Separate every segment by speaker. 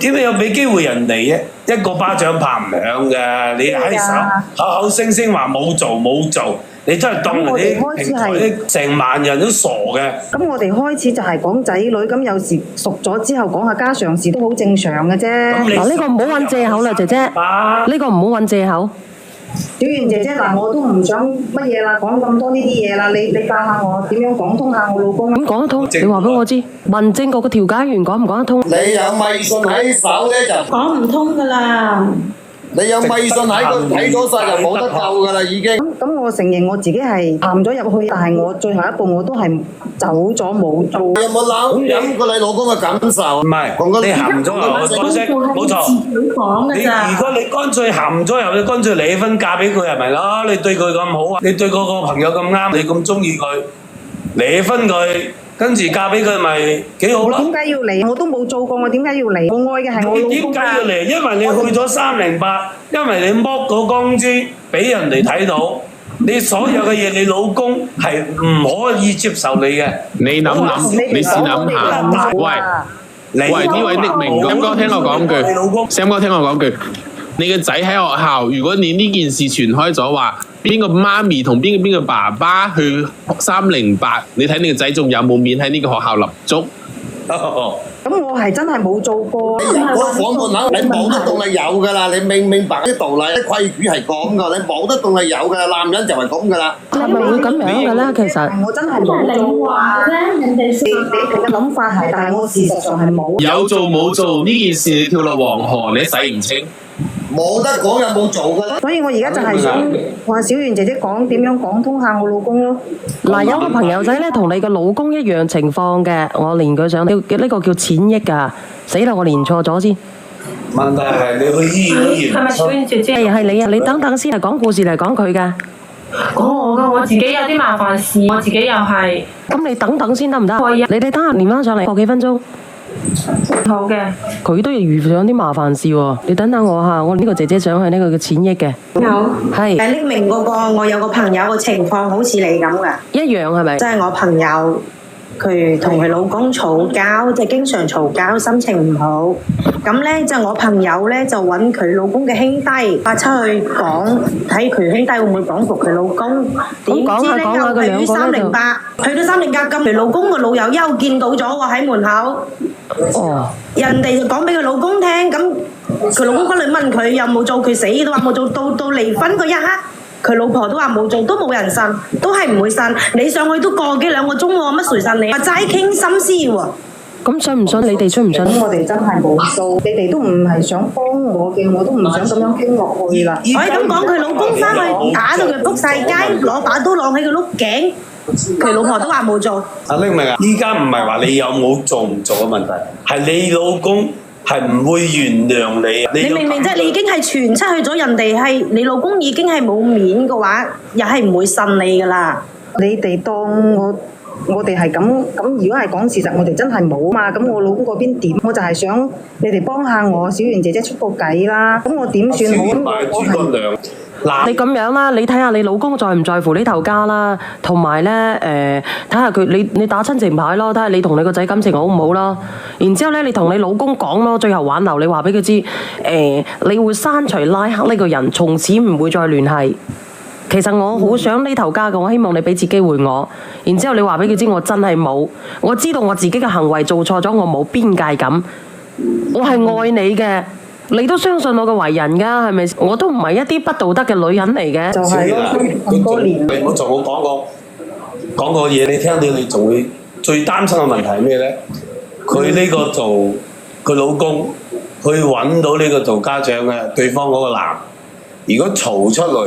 Speaker 1: 點解有俾機會人哋啫？一個巴掌拍唔響嘅，你喺手口口聲聲話冇做冇做，你真係當人哋平台啲成萬人都傻嘅。
Speaker 2: 咁我哋開始就係講仔女，咁有時熟咗之後講下家常事都好正常嘅啫。
Speaker 3: 嗱，呢個唔好揾藉口啦，姐姐，呢個唔好揾藉口。
Speaker 2: 小圓姐姐，嗱，我都唔想乜嘢啦，講咁多呢啲嘢啦，你教下我點樣講通下我老公。
Speaker 3: 咁講得通，你話俾我知，民政局嘅調解員講唔講得通？
Speaker 4: 你有咪信喺手咧就
Speaker 5: 講唔通㗎啦。
Speaker 4: 你有咪信喺度睇咗晒就冇得救㗎啦已經。
Speaker 2: 咁我承認我自己係陷咗入去，但係我最後一步我都係走咗冇做。
Speaker 4: 你有冇諗過你老公嘅感受？
Speaker 1: 唔係，你陷咗入去，講聲冇錯。你如果你乾脆陷咗入去，乾脆離婚嫁俾佢係咪咯？你對佢咁好啊，你對嗰個朋友咁啱，你咁中意佢，離婚佢。跟住嫁俾佢咪幾好咯？
Speaker 2: 點解要離？我都冇做過，我點解要離？我愛嘅係我老公。
Speaker 1: 點解要離？因為你去咗308，因為你剝個光豬俾人哋睇到，你所有嘅嘢，你老公係唔可以接受你嘅。
Speaker 6: 你諗諗，你試諗下。喂，呢位匿名，Sam哥聽我講句，Sam哥聽我講句，你嘅仔喺學校，如果你呢件事傳開咗話，邊個媽咪同邊個爸爸去308，你睇你個仔仲有冇面喺呢個學校立足？
Speaker 2: 咁我係真係冇做過。
Speaker 4: 入嗰房門口，你冇得動你有㗎啦，你明白啲道理、啲規矩係講㗎，你冇得動你有㗎啦，男人就係咁㗎啦。
Speaker 3: 係咪會咁樣嘅咧？其實
Speaker 2: 我真係冇做啊！人哋嘅諗法係，但係我事實上係冇。
Speaker 6: 有做冇做呢件事，你跳落黃河，你洗唔清。
Speaker 4: 冇得講有冇做㗎啦。
Speaker 2: 所以我而家就係想話小圓姐姐講點樣講通下我老公咯。
Speaker 3: 嗱，有個朋友仔咧同你個老公一樣情況嘅，我連佢上呢個叫淺益㗎，死啦！我連錯咗先。
Speaker 1: 問題係你去醫院驗，
Speaker 5: 係咪小圓姐姐？
Speaker 3: 係你啊！你等等先，係講故事嚟講佢㗎。
Speaker 5: 講我㗎，我自己有啲麻煩事，我自己又係。
Speaker 3: 咁你等等先得唔得？
Speaker 5: 可以啊。
Speaker 3: 你哋等下連翻上嚟，過幾分鐘。
Speaker 5: 好嘅。
Speaker 3: 佢都要遇上啲麻煩事喎，你等等我嚇，我呢個姐姐想去呢個叫淺益嘅。
Speaker 5: 有。
Speaker 3: 係。
Speaker 7: 匿名嗰個，我有個朋友個情況好似你咁噶。
Speaker 3: 一樣係咪？
Speaker 7: 即係我朋友，佢同佢老公嘈交，即係經常嘈交，心情唔好。咁咧，即係我朋友咧就揾佢老公嘅兄弟發出去講，睇佢兄弟會唔會講服佢老公。點知咧又去308，去到308咁，佢老公個老友又見到咗喎喺門口。
Speaker 3: 哦。
Speaker 7: 人哋就講俾佢老公聽，咁佢老公翻嚟問佢有冇做，佢死都話冇做，到離婚嗰一刻，佢老婆都話冇做，都冇人信，都係唔會信。你上去都個幾兩個鐘喎，乜誰信你？話齋傾心思喎。
Speaker 3: 咁信唔信？你哋信唔信？
Speaker 2: 咁我哋真係冇數，你哋都唔係想幫我嘅，我都唔想咁樣傾落去啦。
Speaker 7: 可以咁講，佢老公翻去打到佢仆晒街，攞把刀晾喺佢碌頸，佢老婆都話冇做。
Speaker 1: 阿拎明啊！依家唔係話你有冇做唔做嘅問題，係你老公係唔會原諒你。
Speaker 7: 你明唔明啫？你已經係傳出去咗，人哋係你老公已經係冇面嘅話，又係唔會信你噶啦。
Speaker 2: 你哋當我哋係咁，如果係講事實，我哋真係冇嘛。咁我老公嗰邊點？我就係想你哋幫下我，小圓姐姐出個計啦。咁我點算好？我係
Speaker 3: 嗱，你咁樣啦，你睇下你老公在唔在乎呢頭家啦，同埋咧睇下佢你打親情牌咯，睇下你同你個仔感情好唔好咯。然之後咧，你同你老公講咯，最後挽留你話俾佢知，你會刪除拉黑呢個人，從此唔會再聯繫。其實我好想呢頭家嘅，我希望你俾次機會我。然之後你話俾佢知，我真係冇，我知道我自己嘅行為做錯咗，我冇邊界感，我係愛你嘅。你都相信我嘅為人㗎，係咪？我都唔係一啲不道德嘅女人嚟嘅。
Speaker 2: 就係咯，咁多年。
Speaker 1: 你唔好同我講個嘢，你聽到你仲會最擔心嘅問題係咩咧？佢呢個做佢老公，去揾到呢個做家長嘅對方嗰個男，如果嘈出嚟，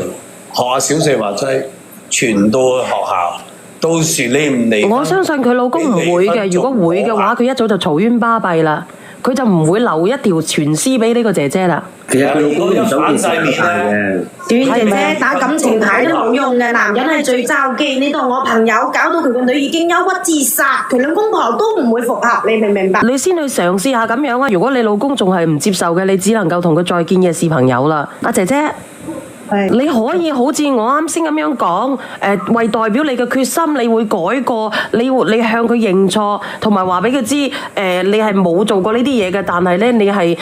Speaker 1: 學下小四話齋，傳到去學校，到時你唔離，
Speaker 3: 我相信佢老公唔會嘅。如果會嘅話，佢一早就嘈冤巴閉啦。佢就唔會留一條傳絲俾呢個姐姐啦。
Speaker 8: 其實佢老公唔想件事嘅。
Speaker 7: 小圓姐姐打感情牌都冇用嘅，男人係最罩忌。呢度我朋友搞到佢個女已經憂鬱自殺，佢兩公婆都唔會復合，你明唔明白？
Speaker 3: 你先去嘗試下咁樣啊！如果你老公仲係唔接受嘅，你只能夠同佢再見嘅是朋友啦。阿姐姐。
Speaker 2: 係
Speaker 3: 你可以好似我啱先咁樣講，為代表你嘅決心，你會改過，你向佢認錯，同埋話俾佢知，你係冇做過呢啲嘢嘅，但係咧你係。